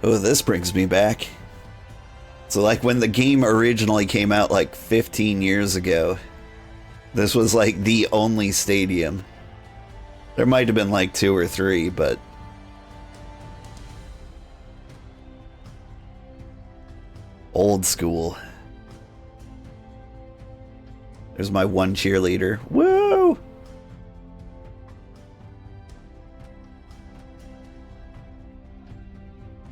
Oh, this brings me back. So like when the game originally came out like 15 years ago, this was like the only stadium. There might have been like 2 or 3, but old school. There's my one cheerleader. Woo!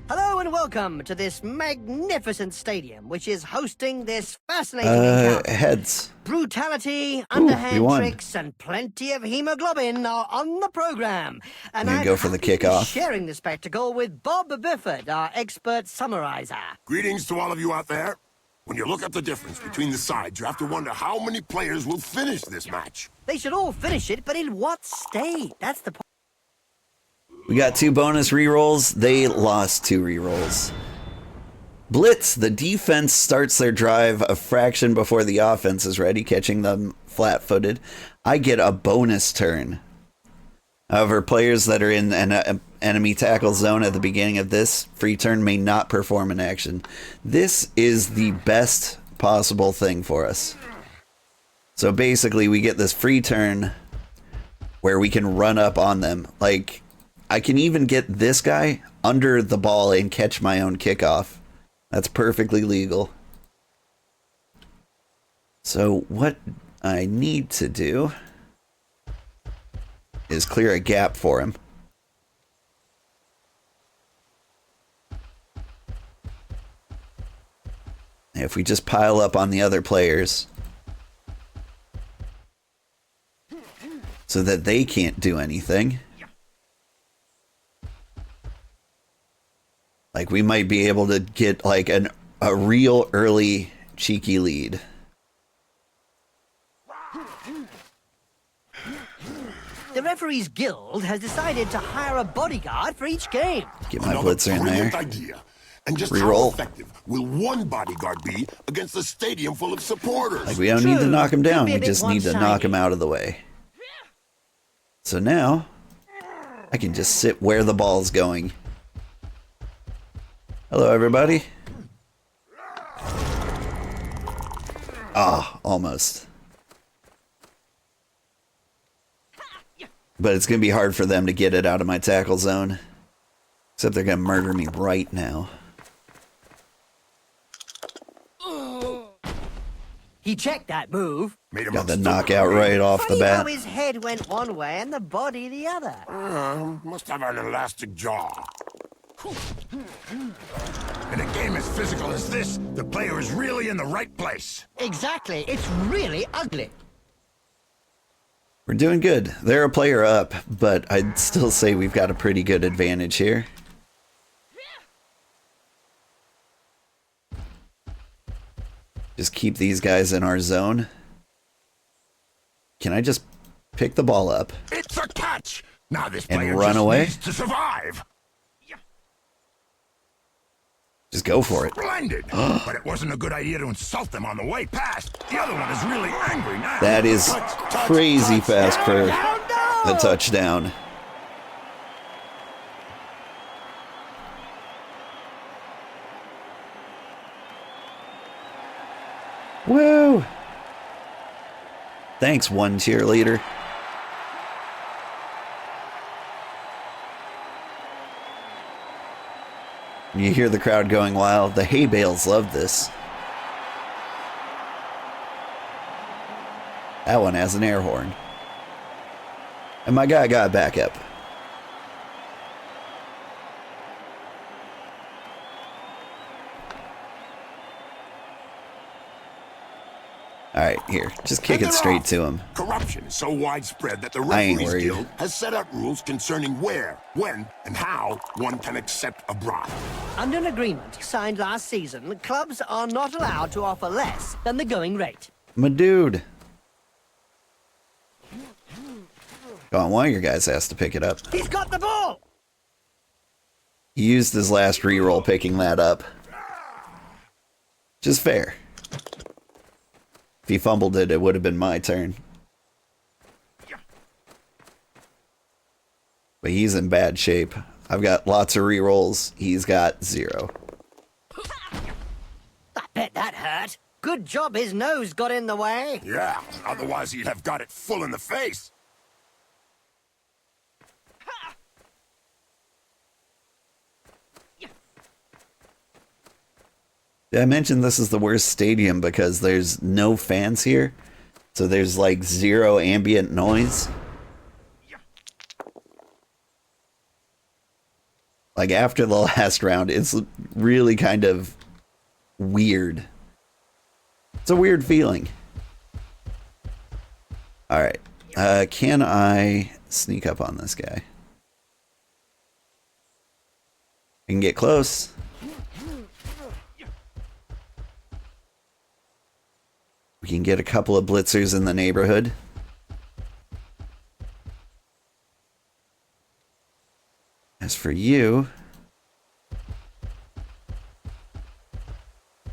Hello and welcome to this magnificent stadium, which is hosting this fascinating encounter. Heads. Brutality, underhand won. tricks, and plenty of hemoglobin are on the program. And I'm gonna go for the happy to be kickoff. sharing the spectacle with Bob Bifford, our expert summarizer. Greetings to all of you out there. When you look at the difference between the sides, you have to wonder how many players will finish this match. They should all finish it, but in what state? That's the point. We got 2 bonus rerolls. They lost 2 rerolls. Blitz. The defense starts their drive a fraction before the offense is ready, catching them flat-footed. I get a bonus turn. However, players that are in an enemy tackle zone at the beginning of this free turn may not perform an action. This is the best possible thing for us. So basically, we get this free turn where we can run up on them. Like, I can even get this guy under the ball and catch my own kickoff. That's perfectly legal. So what I need to do is clear a gap for him. If we just pile up on the other players so that they can't do anything. Like, we might be able to get like a real early cheeky lead. The Referees Guild has decided to hire a bodyguard for each game. Get my blitzer in there. Idea. And just Reroll. how effective will one bodyguard be against a stadium full of supporters? Like, we don't need to knock him down. Could be a We bit just need to knock him one-sided. out of the way. So now I can just sit where the ball's going. Hello, everybody. Ah, almost. But it's going to be hard for them to get it out of my tackle zone. Except they're going to murder me right now. He checked that move. Made him Got look the stupid. knockout right off the Funny how bat. his head went one way and the body the other. Must have an elastic jaw. In a game as physical as this, the player is really in the right place. Exactly. It's really ugly. We're doing good. They're a player up, but I'd still say we've got a pretty good advantage here. Just keep these guys in our zone. Can I just pick the ball up It's a catch! Now this and player run just away? needs to survive. Just go for it. Blinded! But it wasn't a good idea to insult them on the way past. The other one is really angry now. That is Touch, touch, crazy touch. fast for Oh, no! the touchdown. Woo! Thanks, one cheerleader. You hear the crowd going wild. The hay bales love this. That one has an air horn. And my guy got back up. Alright, here. Just kick And it they're straight off. to him. Corruption is so widespread that the I ain't Referees worried. Guild has set out rules concerning where, when, and how one can accept a bribe. Under an agreement signed last season, clubs are not allowed to offer less than the going rate. My dude. Go on, one of your guys has to pick it up. He's got the ball! He used his last reroll picking that up. Just fair. If he fumbled it, it would have been my turn. But he's in bad shape. I've got lots of rerolls. He's got 0. I bet that hurt. Good job his nose got in the way. Yeah, otherwise he'd have got it full in the face. Did I mention this is the worst stadium because there's no fans here? So there's like 0 ambient noise. Like after the last round, it's really kind of weird. It's a weird feeling. Alright. Can I sneak up on this guy? I can get close. We can get a couple of blitzers in the neighborhood. As for you...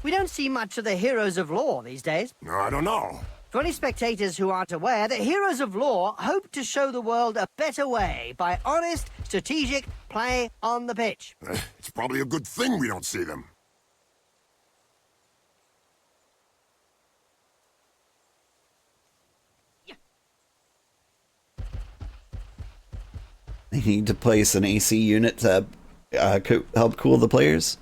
We don't see much of the heroes of law these days. No, I don't know. For any spectators who aren't aware, the heroes of law hope to show the world a better way by honest, strategic play on the pitch. It's probably a good thing we don't see them. They need to place an AC unit to help cool the players.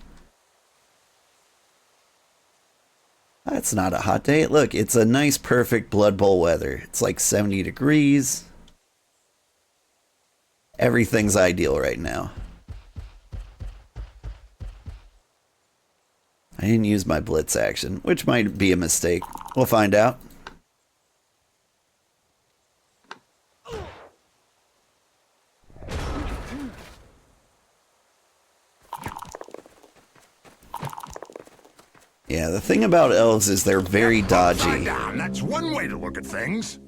That's not a hot day. Look, it's a nice, perfect Blood Bowl weather. It's like 70 degrees. Everything's ideal right now. I didn't use my blitz action, which might be a mistake. We'll find out. Yeah, the thing about elves is they're very dodgy. That's one way to look at things.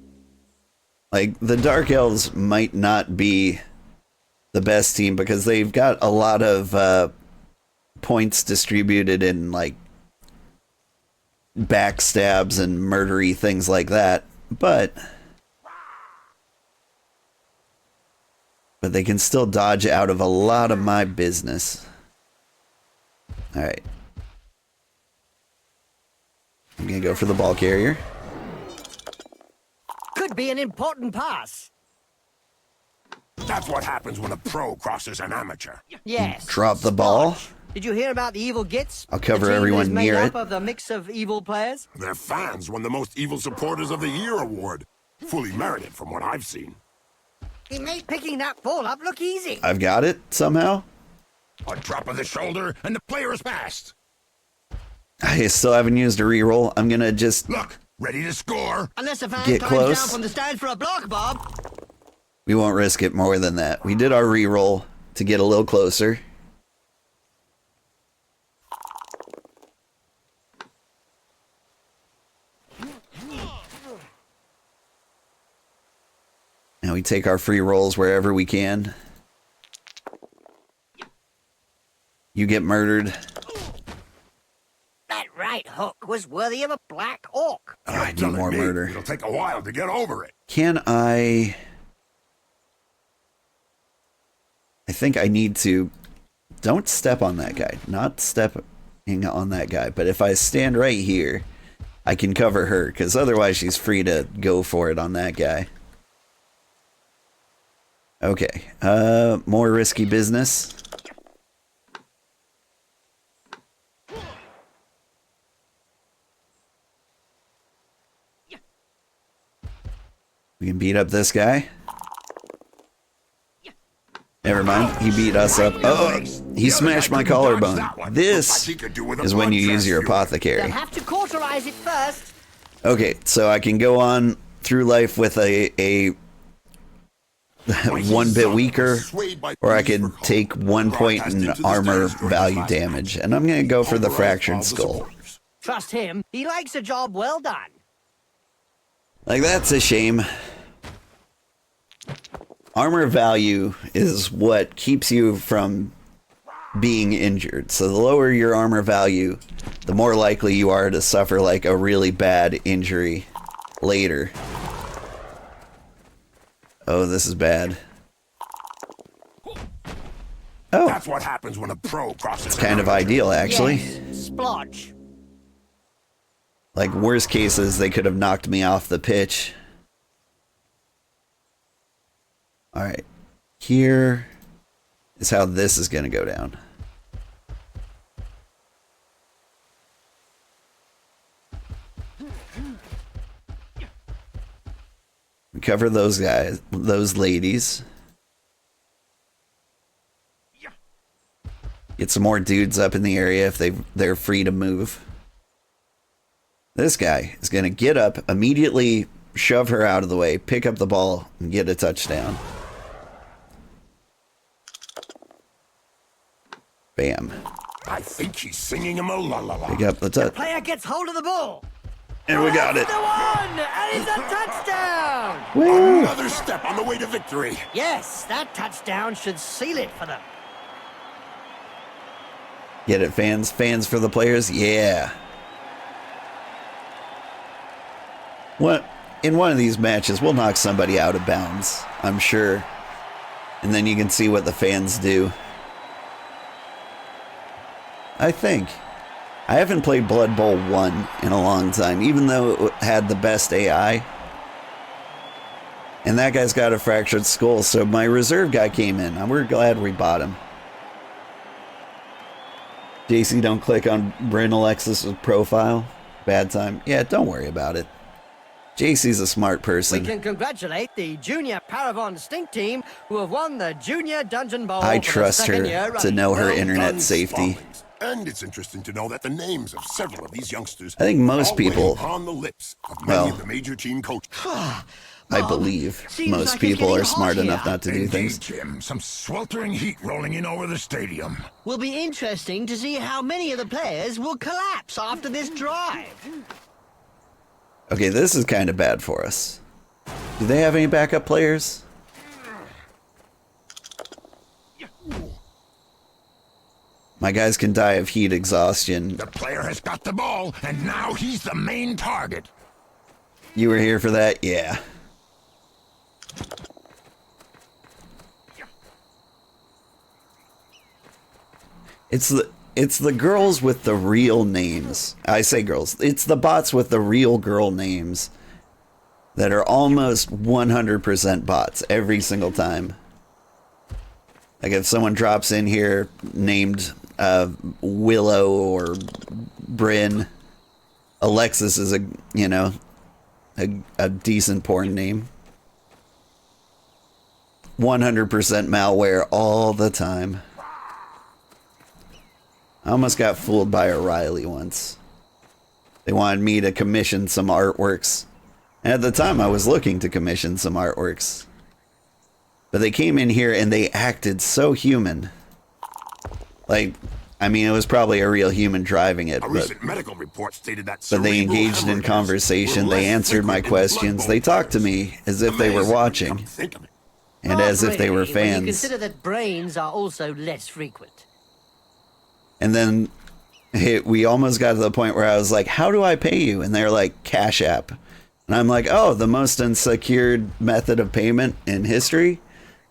Like, the Dark Elves might not be the best team because they've got a lot of points distributed in, like, backstabs and murdery things like that. But they can still dodge out of a lot of my business. Alright. I'm gonna go for the ball carrier. Could be an important pass. That's what happens when a pro crosses an amateur. Yes. Drop the ball. Did you hear about the evil gits? I'll cover The team everyone is made near up it. of the mix of evil players. Their fans won the Most Evil Supporters of the Year award. Fully merited from what I've seen. He made picking that ball up look easy. I've got it somehow. A drop of the shoulder and the player is passed. I still haven't used a reroll. I'm gonna just Look, ready to score. Unless a fan Get climbs close. down from the stand for a block, Bob. We won't risk it more than that. We did our reroll to get a little closer. Now we take our free rolls wherever we can. You get murdered. That right hook was worthy of a black orc. I need more murder. It'll take a while to get over it. Can I think I need to... Don't step on that guy. Not stepping on that guy. But if I stand right here, I can cover her. Because otherwise she's free to go for it on that guy. Okay. More risky business. We can beat up this guy. Never mind, he beat us up. Oh, he smashed my collarbone. This is when you use your You'll apothecary. have to cauterize it first. Okay, so I can go on through life with a 1 bit weaker, or I could take 1 point in armor value damage. And I'm going to go for the fractured skull. Trust him. He likes a job well done. Like, that's a shame. Armor value is what keeps you from being injured. So the lower your armor value, the more likely you are to suffer like a really bad injury later. Oh, this is bad. Oh. That's what happens when a pro crosses. It's kind of ideal, actually. Yes, splodge. Like, worst cases, they could have knocked me off the pitch. Alright. Here is how this is going to go down. We cover those guys, those ladies. Get some more dudes up in the area if they're free to move. This guy is going to get up, immediately shove her out of the way, pick up the ball, and get a touchdown. Bam. I think he's singing him a lullaby. Pick up the touch. Player gets hold of the ball. And we got it. The one, and it's a touchdown. Woo! Another step on the way to victory. Yes, that touchdown should seal it for them. Get it, fans? Fans for the players? Yeah. What? In one of these matches, we'll knock somebody out of bounds, I'm sure. And then you can see what the fans do. I think. I haven't played Blood Bowl 1 in a long time, even though it had the best AI. And that guy's got a fractured skull, so my reserve guy came in. We're glad we bought him. JC, don't click on Bryn Alexis' profile. Bad time. Yeah, don't worry about it. JC's a smart person. We can congratulate the Junior Paravon Stink Team who have won the Junior Dungeon Bowl. I for the trust second her year to running. know her Well internet done, safety. Stallings. And it's interesting to know that the names of several of these youngsters I think most are already people- on the lips of many well, of the major team coaches. I believe seems most like it's people getting are smart hot enough here. not to do Indeed, things. Jim. Some sweltering heat rolling in over the stadium. Will be interesting to see how many of the players will collapse after this drive. Okay, this is kind of bad for us. Do they have any backup players? My guys can die of heat exhaustion. The player has got the ball, and now he's the main target. You were here for that? Yeah. It's the girls with the real names. I say girls. It's the bots with the real girl names that are almost 100% bots every single time. Like if someone drops in here named Willow or Bryn, Alexis is a decent porn name. 100% malware all the time. I almost got fooled by O'Reilly once. They wanted me to commission some artworks. And at the time I was looking to commission some artworks. But they came in here and they acted so human. Like, I mean, it was probably a real human driving it. A recent medical report stated that But they cerebral engaged in hemorrhages conversation. were They less answered my frequent in questions. Blood They Bowl talked to players. me as if they were Amazing, watching. come to think of it. And Not as if they were really, when you fans. consider that brains are also less frequent. And then we almost got to the point where I was like, how do I pay you? And they're like, Cash App. And I'm like, oh, the most unsecured method of payment in history?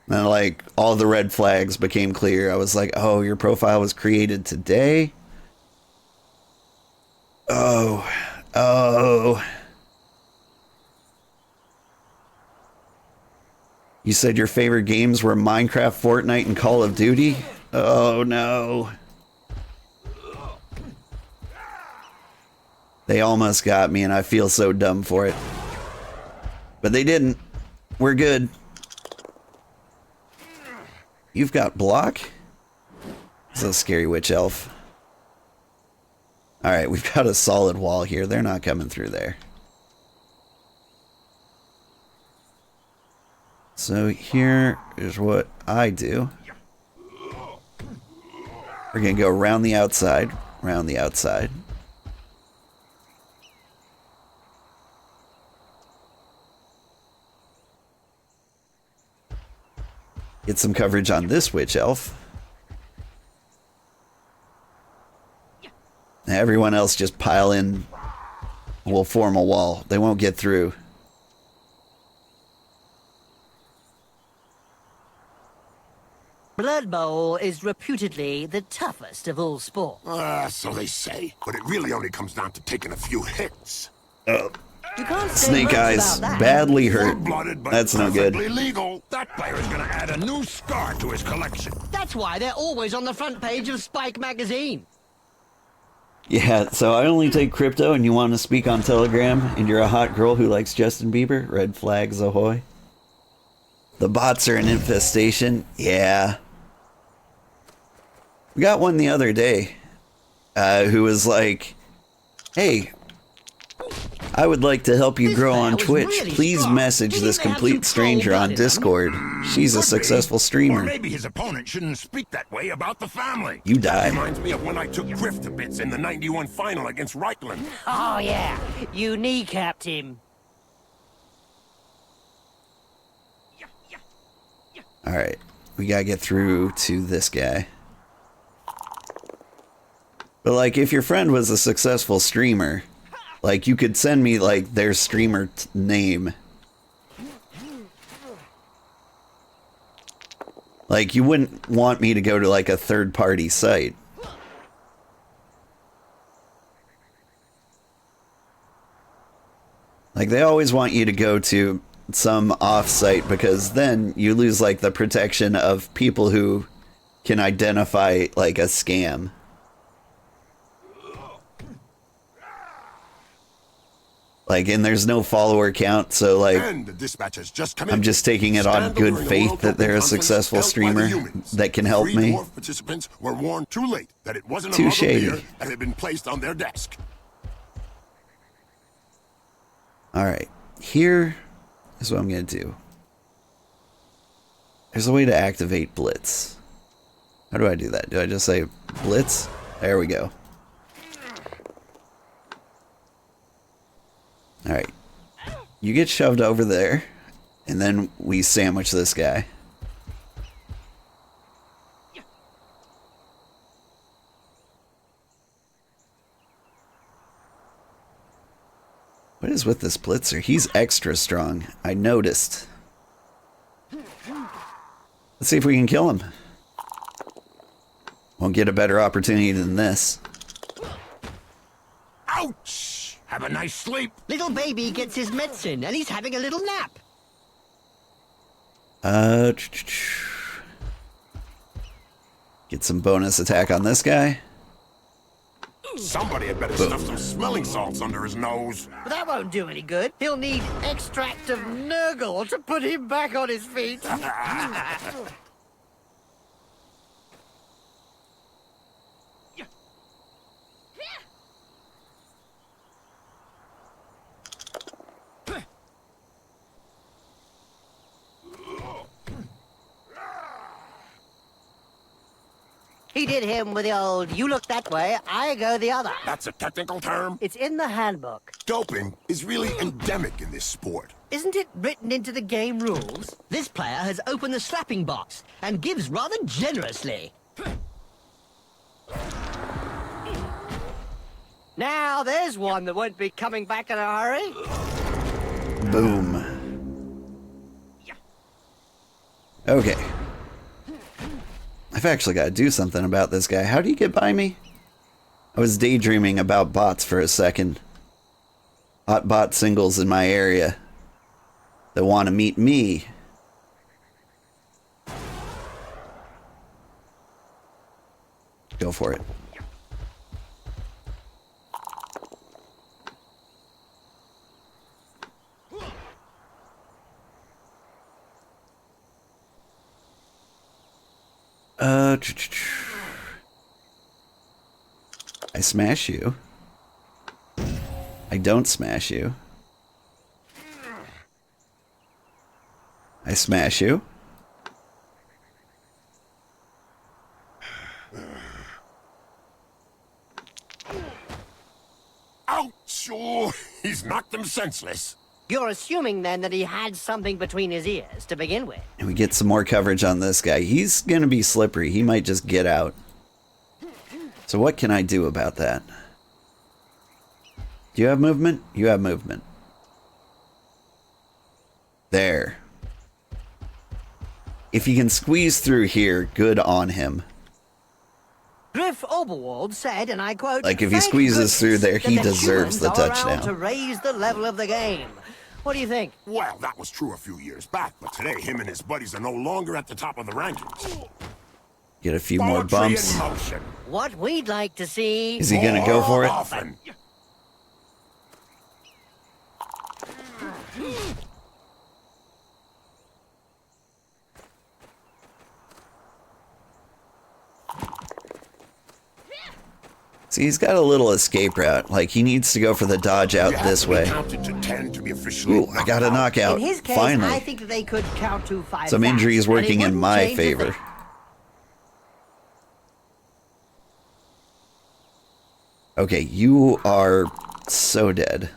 And then, like, all the red flags became clear. I was like, oh, your profile was created today? Oh. You said your favorite games were Minecraft, Fortnite, and Call of Duty? Oh, no. They almost got me, and I feel so dumb for it. But they didn't. We're good. You've got block? It's a scary witch elf. Alright, we've got a solid wall here. They're not coming through there. So here is what I do. We're going to go around the outside. Around the outside. Get some coverage on this witch elf. Everyone else just pile in. We'll form a wall. They won't get through. Blood Bowl is reputedly the toughest of all sports. So they say. But it really only comes down to taking a few hits. You can't say Snake much Eyes, about that. badly hurt. Full-blooded, but That's no good. perfectly legal. That player's gonna add a new scar to his collection. That's why they're always on the front page of Spike magazine. Yeah, so I only take crypto and you want to speak on Telegram and you're a hot girl who likes Justin Bieber? Red flags ahoy. The bots are an infestation. Yeah. We got one the other day who was like, hey, I would like to help you grow on Twitch. really Please strong. message Didn't this even have complete some stranger on cold blood in them. Discord. She's a Could be. successful Or streamer. maybe his opponent shouldn't speak that way about the family. You die. Reminds me of when I took Griff to bits in the 91 final against Reichland. Oh, yeah. You kneecapped him. Alright, we gotta get through to this guy. But like, if your friend was a successful streamer, like, you could send me, like, their streamer name. Like, you wouldn't want me to go to, like, a third-party site. Like, they always want you to go to some off-site because then you lose, like, the protection of people who can identify, like, a scam. Like, and there's no follower count, so, like, And the dispatch has just come in. I'm just taking it on Scandal good during the faith World that Cup they're a conference successful held by the streamer humans. that can help 3 me. dwarf participants were warned too late that it wasn't Too a mug shady. of beer that had been placed on their desk. Alright, here is what I'm going to do. There's a way to activate Blitz. How do I do that? Do I just say Blitz? There we go. Alright. You get shoved over there, and then we sandwich this guy. What is with this Blitzer? He's extra strong. I noticed. Let's see if we can kill him. Won't get a better opportunity than this. Ouch! Have a nice sleep. Little baby gets his medicine and he's having a little nap. Get some bonus attack on this guy. Somebody had better stuff some smelling salts under his nose. But that won't do any good. He'll need extract of Nurgle to put him back on his feet. He did him with the old, you look that way, I go the other. That's a technical term. It's in the handbook. Doping is really endemic in this sport. Isn't it written into the game rules? This player has opened the slapping box and gives rather generously. Now, there's one that won't be coming back in a hurry. Boom. Okay. I've actually got to do something about this guy. How do you get by me? I was daydreaming about bots for a second. Hot bot singles in my area that want to meet me. Go for it. I smash you. I don't smash you. I smash you. Ouch! Oh, he's knocked him senseless. You're assuming then that he had something between his ears to begin with. And we get some more coverage on this guy. He's gonna be slippery. He might just get out. So what can I do about that? Do you have movement? You have movement. There. If he can squeeze through here, good on him. Griff Oberwald said, and I quote, Like, if he "Thank squeezes through there, goodness he that the deserves the humans are around touchdown." to raise the level of the game. What do you think? Well, that was true a few years back, but today him and his buddies are no longer at the top of the rankings. Get a few more Poetry bumps. in motion. What we'd like to see... Is he gonna go for it? Often. See, he's got a little escape route. Like, he needs to go for the dodge out You have this to be way. counted to 10 to be officially Ooh, I got a knocked out. knockout. In his case, Finally. I think that they could count to 5 Some injuries fast, and it working in wouldn't my change a favor. thing. Okay, you are so dead.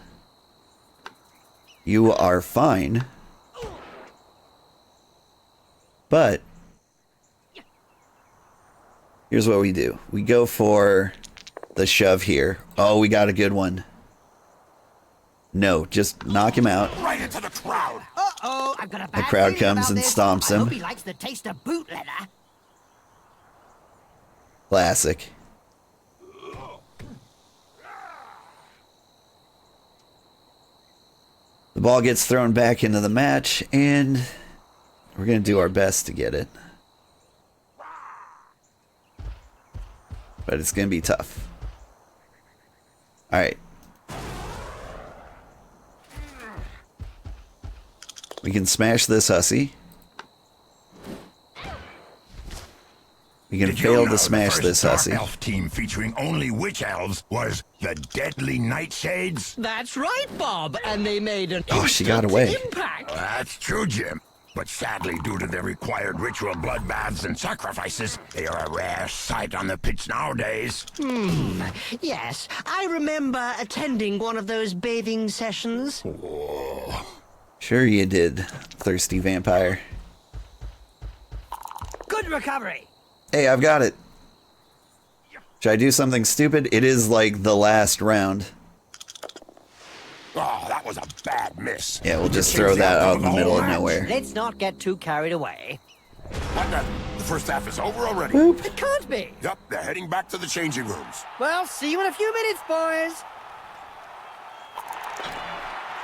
You are fine. But here's what we do. We go for the shove here. Oh, we got a good one. No, just knock him out. Right into the crowd. Uh-oh, I've got a bad crowd feeling comes about and this. stomps I him. hope he likes the taste of boot leather. Classic. The ball gets thrown back into the match, and we're going to do our best to get it. But it's going to be tough. Alright. We can smash this hussy. We can Did you fail know to smash the this first Dark hussy. Elf team featuring only witch elves was the Deadly Nightshades? That's right, Bob. And they made an Oh, she got instant away. impact. That's true, Jim. But sadly, due to the required ritual bloodbaths and sacrifices, they are a rare sight on the pitch nowadays. Yes, I remember attending one of those bathing sessions. Sure you did, thirsty vampire. Good recovery. Hey, I've got it. Should I do something stupid? It is like the last round. Oh, that was a bad miss. Yeah, we'll just Change throw the that outcome out in the whole middle of match. nowhere. Let's not get too carried away. What the? The first half is over already. It can't be. Yep, they're heading back to the changing rooms. Well, see you in a few minutes, boys.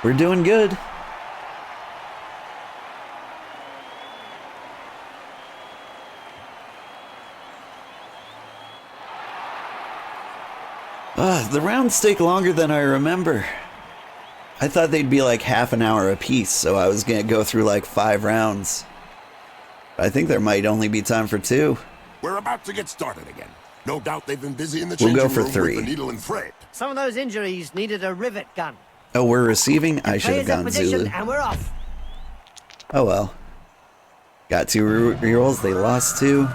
We're doing good. The rounds take longer than I remember. I thought they'd be like half an hour apiece, so I was gonna go through like 5 rounds. I think there might only be time for 2. We're about to get started again. No doubt they've been busy in the We'll changing go for room 3. with the needle and thread. Some of those injuries needed a rivet gun. Oh, we're receiving? I should have Players in gone position, Zulu. and we're off. Oh well. Got 2 rerolls, they lost 2.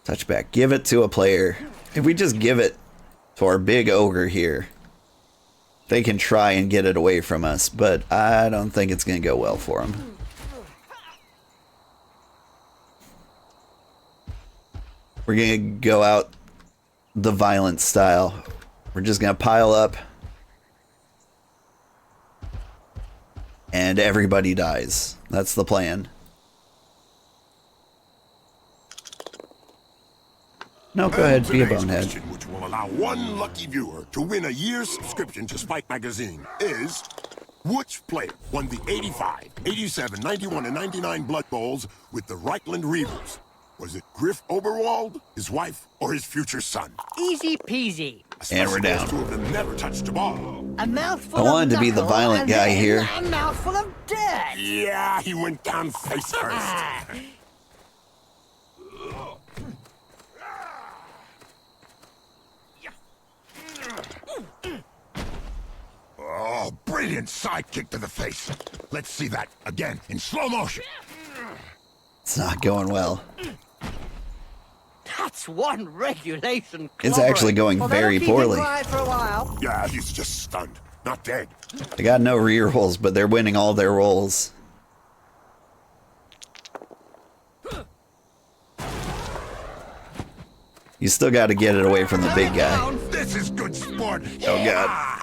Touchback. Give it to a player. If we just give it to our big ogre here, they can try and get it away from us, but I don't think it's going to go well for them. We're going to go out the violent style. We're just going to pile up, and everybody dies. That's the plan. No, go ahead, be a Today's bonehead. question, which will allow one lucky viewer to win a year's subscription to Spike Magazine, is which player won the 85, 87, 91, and 99 Blood Bowls with the Reichland Reavers? Was it Griff Oberwald, his wife, or his future son? Easy peasy. And we're Especially down. as 2 of them never touched a ball. A mouthful I wanted of to be the knuckle, violent and guy then here. A mouthful of dirt. Yeah, he went down face first. Oh, brilliant sidekick to the face. Let's see that again in slow motion. It's not going well. That's one regulation. It's actually going well, very that'll keep him poorly. quiet for a while. Yeah, he's just stunned, not dead. They got no rerolls, but they're winning all their rolls. You still got to get it away from the big guy. This is good sport. Oh, God. Yeah.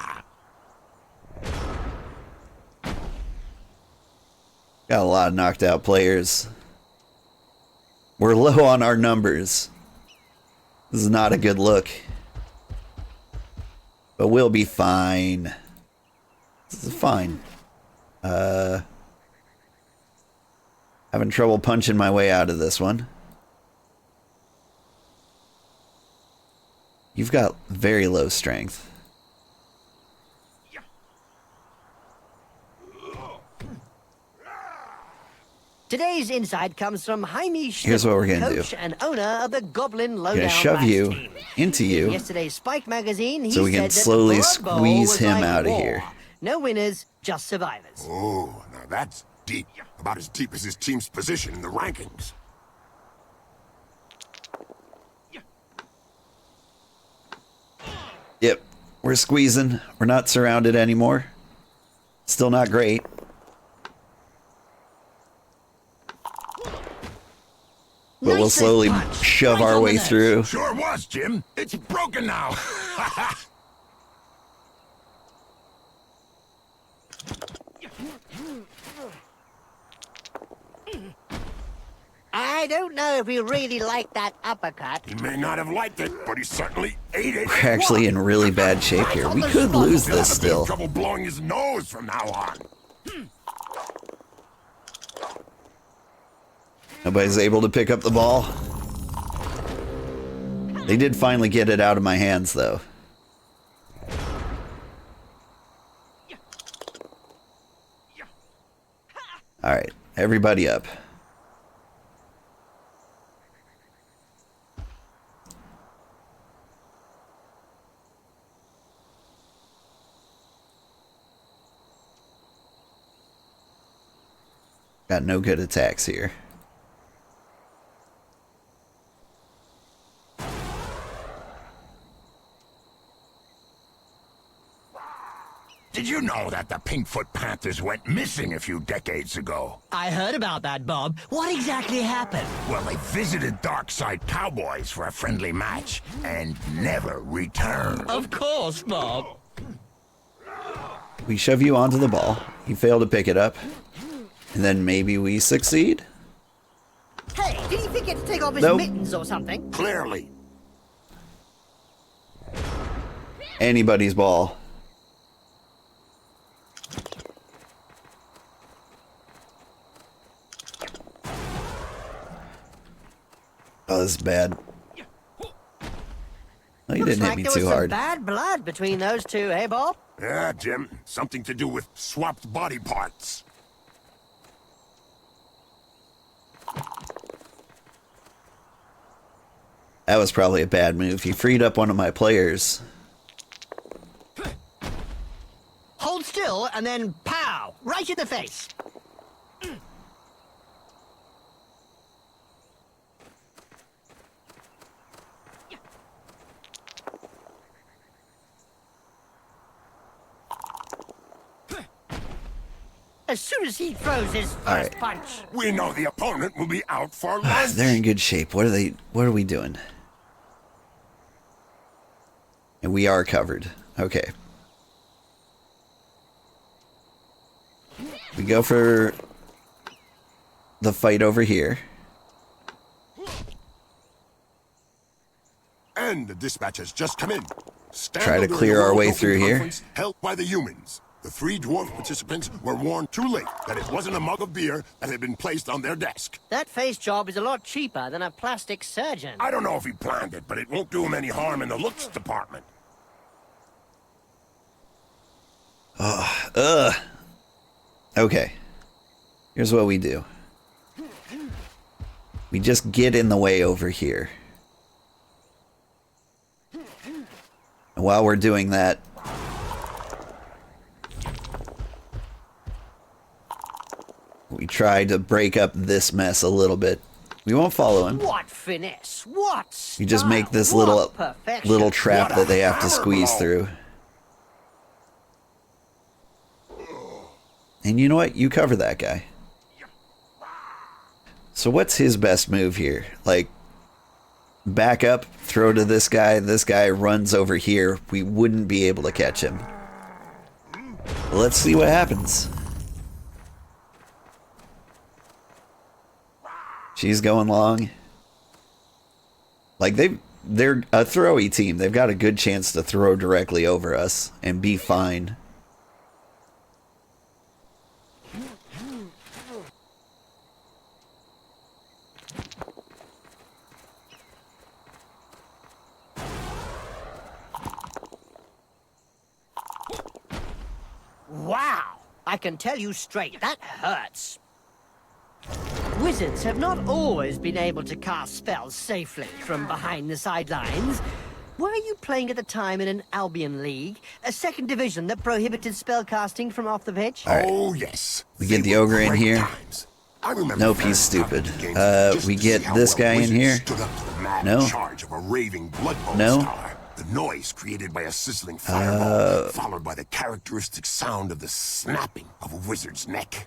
Got a lot of knocked out players. We're low on our numbers. This is not a good look. But we'll be fine. This is fine. Having trouble punching my way out of this one. You've got very low strength. Today's insight comes from Jaime Here's what we're gonna coach do. and owner of the Goblin Lowdown Gonna shove Lads you team. into you In yesterday's Spike magazine, he so we can said that slowly Blood Bowl squeeze was him like out of war. here. No winners, just survivors. Oh, now that's deep. About as deep as his team's position in the rankings. Yep, we're squeezing. We're not surrounded anymore. Still not great. But we'll Nice slowly punch. shove Right our on the way nose. through. Sure was, Jim. It's broken now. I don't know if we really like that uppercut. He may not have liked it, but he certainly ate it. We're actually in really bad shape here. We could lose He'll this have a bit of still. trouble blowing his nose from now on. Nobody's able to pick up the ball. They did finally get it out of my hands, though. Alright, everybody up. Got no good attacks here. Did you know that the Pinkfoot Panthers went missing a few decades ago? I heard about that, Bob. What exactly happened? Well, they visited Darkside Cowboys for a friendly match and never returned. Of course, Bob. We shove you onto the ball. You fail to pick it up. And then maybe we succeed? Hey, did he forget to take off his Nope. mittens or something? Clearly. Anybody's ball. Oh, this is bad. No, you Looks didn't hit like me there too was some hard. bad blood between those two, eh, Bob? Yeah, Jim. Something to do with swapped body parts. That was probably a bad move. He freed up one of my players. Hold still and then pow! Right in the face. As soon as he throws his first right. punch. We know the opponent will be out for lunch. They're in good shape. What are we doing? And we are covered. Okay. We go for the fight over here. And the dispatch has just come in. Stand Try to under clear the our World way Open through here. Conference held by the humans. The three dwarf participants were warned too late that it wasn't a mug of beer that had been placed on their desk. That face job is a lot cheaper than a plastic surgeon. I don't know if he planned it, but it won't do him any harm in the looks department. Okay. Here's what we do. We just get in the way over here. And while we're doing that, we try to break up this mess a little bit. We won't follow him. What finesse! What You just make this style, little what perfection. little trap What a that they have to hammer squeeze blow. through. And you know what? You cover that guy. So what's his best move here? Like, back up, throw to this guy runs over here. We wouldn't be able to catch him. Let's see what happens. She's going long. Like, they're a throwy team. They've got a good chance to throw directly over us and be fine. Wow! I can tell you straight, that hurts. Wizards have not always been able to cast spells safely from behind the sidelines. Were you playing at the time in an Albion League, a second division that prohibited spellcasting from off the pitch? Oh, yes. We get the ogre in here. I remember Nope, very he's stupid. tough games We just to get see how this well guy in wizards here. stood up to the mad No. charge of a raving Blood Bowl No. scholar. The noise created by a sizzling fireball, followed by the characteristic sound of the snapping of a wizard's neck.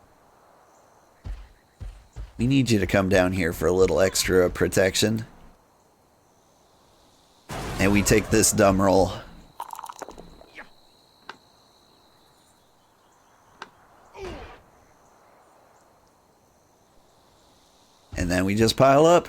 We need you to come down here for a little extra protection. And we take this dumb roll. And then we just pile up.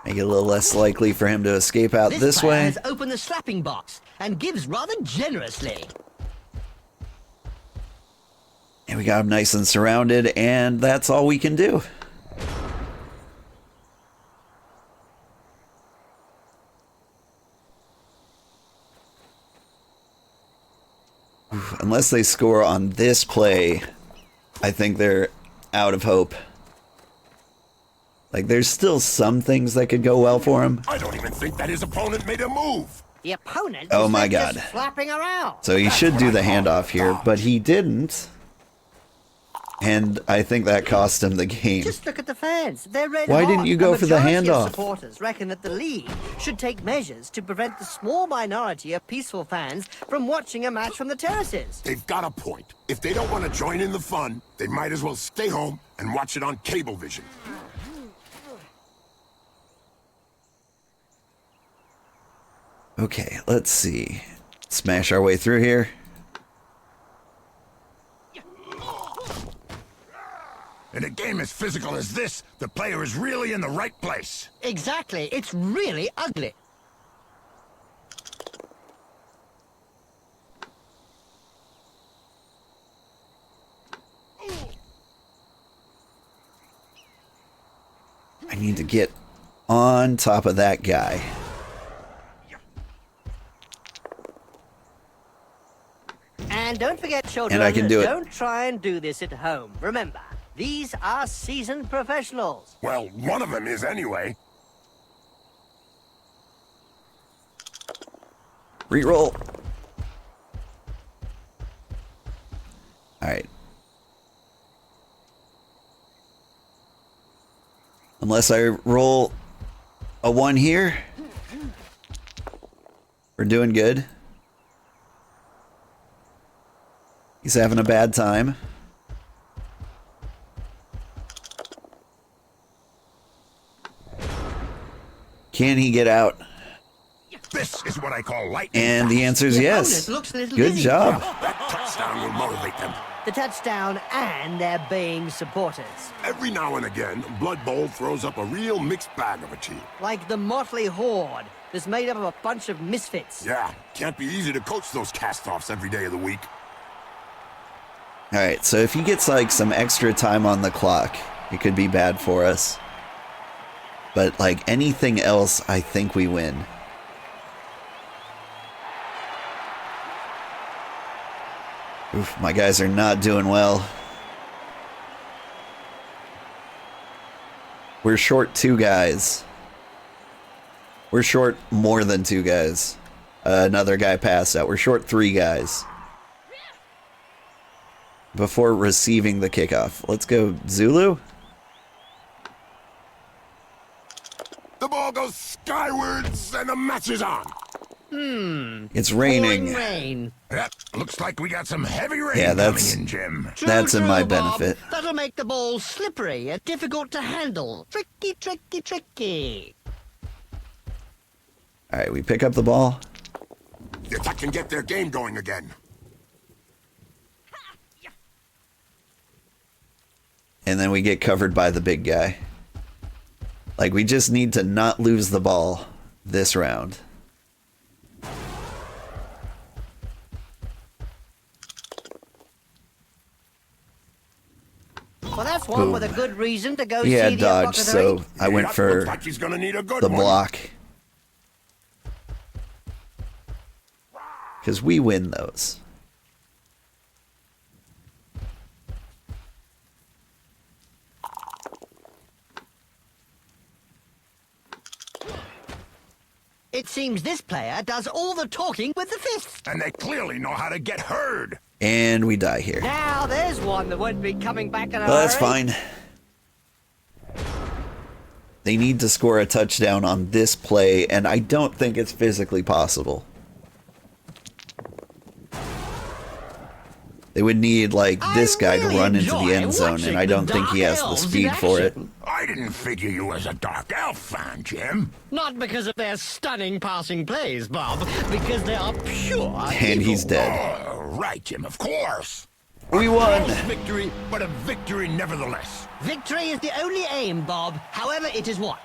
Make it a little less likely for him to escape out this player way. has opened the slapping box and gives rather generously. And we got him nice and surrounded, and that's all we can do. Oof, unless they score on this play, I think they're out of hope. Like, there's still some things that could go well for him. I don't even think that his opponent made a move. The opponent Oh is my just God. flapping around. So he That's should what do I the call handoff here, dodge. but he didn't. And I think that cost him the game. Just look at the fans. They're red Why hot. didn't you go A for the majority of handoff? Supporters reckon that the league should take measures to prevent the small minority of peaceful fans from watching a match from the terraces. They've got a point. If they don't want to join in the fun, they might as well stay home and watch it on Cablevision. Okay, let's see. Smash our way through here. In a game as physical as this, the player is really in the right place. Exactly. It's really ugly. I need to get on top of that guy. And don't forget, children, And I can do it. don't try and do this at home. Remember, these are seasoned professionals. Well, one of them is anyway. Reroll. Alright. Unless I roll a 1 here. We're doing good. He's having a bad time. Can he get out? This is what I call lightning And the fast. answer is The yes. opponent looks a little Good dizzy. job. That touchdown will motivate them. The touchdown and their baying supporters. Every now and again, Blood Bowl throws up a real mixed bag of a team. Like the motley horde that's made up of a bunch of misfits. Yeah, can't be easy to coach those cast-offs every day of the week. Alright, so if he gets like some extra time on the clock, it could be bad for us. But like anything else, I think we win. Oof, my guys are not doing well. We're short 2 guys. We're short more than 2 guys. Another guy passed out. We're short 3 guys. Before receiving the kickoff. Let's go Zulu. The ball goes skywards and the match is on. It's raining. Pouring rain. Yep, looks like we got some heavy rain Yeah, coming that's- in, Jim. True, That's in true, my Bob. benefit. That'll make the ball slippery and difficult to handle. Tricky, tricky, tricky. All right, we pick up the ball. The attack can get their game going again. And then we get covered by the big guy. Like, we just need to not lose the ball this round. Well, that's one with a good reason to go He see had the dodge, apothecary. so I went Yep, for looks like he's gonna need a good the one. block. Because we win those. It seems this player does all the talking with the fists. And they clearly know how to get heard. And we die here. Now there's one that wouldn't be coming back in a Well, that's hurry. fine. They need to score a touchdown on this play, and I don't think it's physically possible. They would need, like, this guy to run into the end zone, and I don't think he has the speed for it. I didn't figure you as a Dark Elf fan, Jim. Not because of their stunning passing plays, Bob, because they are pure. And he's dead. Right, Jim, of course. We won! Close victory, but a victory nevertheless. Victory is the only aim, Bob. However, it is won.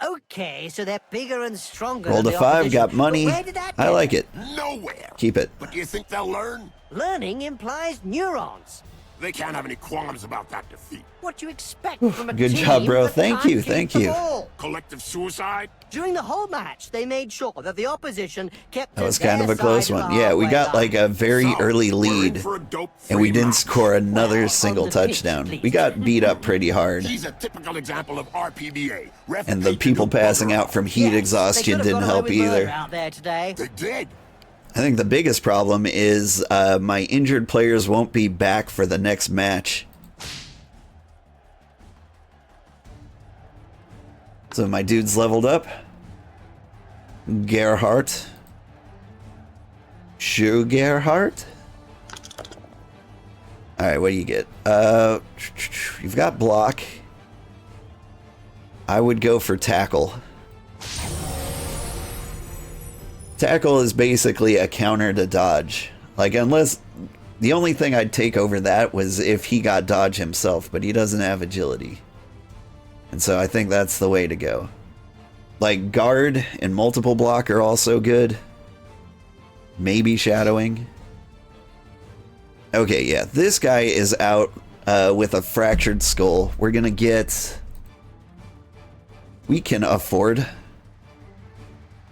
Okay, so they're bigger and stronger. Rolled than a the 5, opposition. got But money. where did that I get like them? it. Nowhere. Keep it. But do you think they'll learn? Learning implies neurons. They can't have any qualms about that defeat. What do you expect from a Good team job, bro. that Thank can't you, keep thank the you. ball? Collective suicide? During the whole match, they made sure that the opposition kept That to was kind their of a close side of one. the Yeah, we halfway got line. like a very So, early we're in lead, for a dope-free and we didn't round. score another Well, single on the pitch, touchdown. please. We got beat up pretty hard. He's a typical example of RPBA. Ref And the paid to people do passing murder. out from heat Yes, they exhaustion could have didn't got away help with murder either. out there today. They did. I think the biggest problem is my injured players won't be back for the next match. So my dude's leveled up. Gerhardt. Sugarheart. Alright, what do you get? You've got block. I would go for tackle. Tackle is basically a counter to dodge. Like, unless... The only thing I'd take over that was if he got dodge himself, but he doesn't have agility. And so I think that's the way to go. Like, guard and multiple block are also good. Maybe shadowing. Okay, yeah. This guy is out with a fractured skull. We're gonna get... We can afford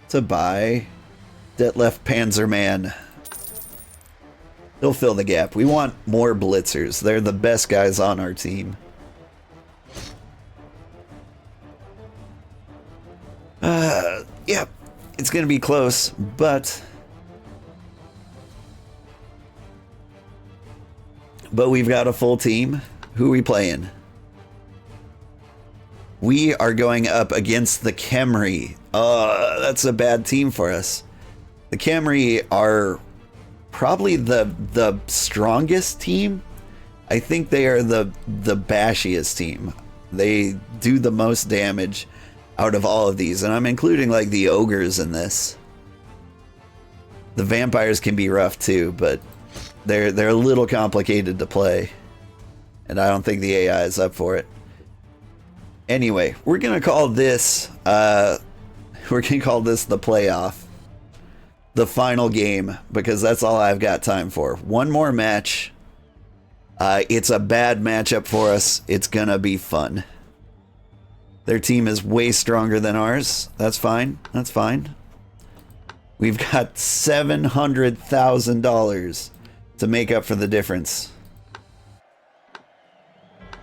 to buy Detlef Panzerman. He'll fill the gap. We want more blitzers. They're the best guys on our team. Yeah, it's gonna be close, but we've got a full team. Who are we playing? We are going up against the Khemri. That's a bad team for us. The Khemri are probably the strongest team. I think they are the bashiest team. They do the most damage out of all of these, and I'm including like the ogres in this. The vampires can be rough too, but they're a little complicated to play, and I don't think the AI is up for it. Anyway, we're gonna call this the playoff, the final game, because that's all I've got time for. One more match. It's a bad matchup for us. It's gonna be fun. Their team is way stronger than ours. That's fine. That's fine. We've got $700,000 to make up for the difference.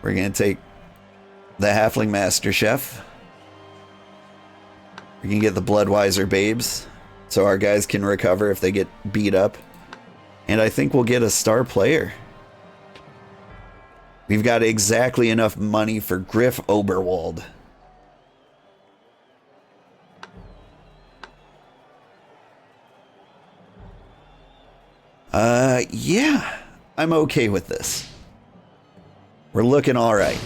We're gonna take the Halfling Master Chef. We can get the Bloodweiser Babes, so our guys can recover if they get beat up. And I think we'll get a star player. We've got exactly enough money for Griff Oberwald. Yeah, I'm okay with this. We're looking all right.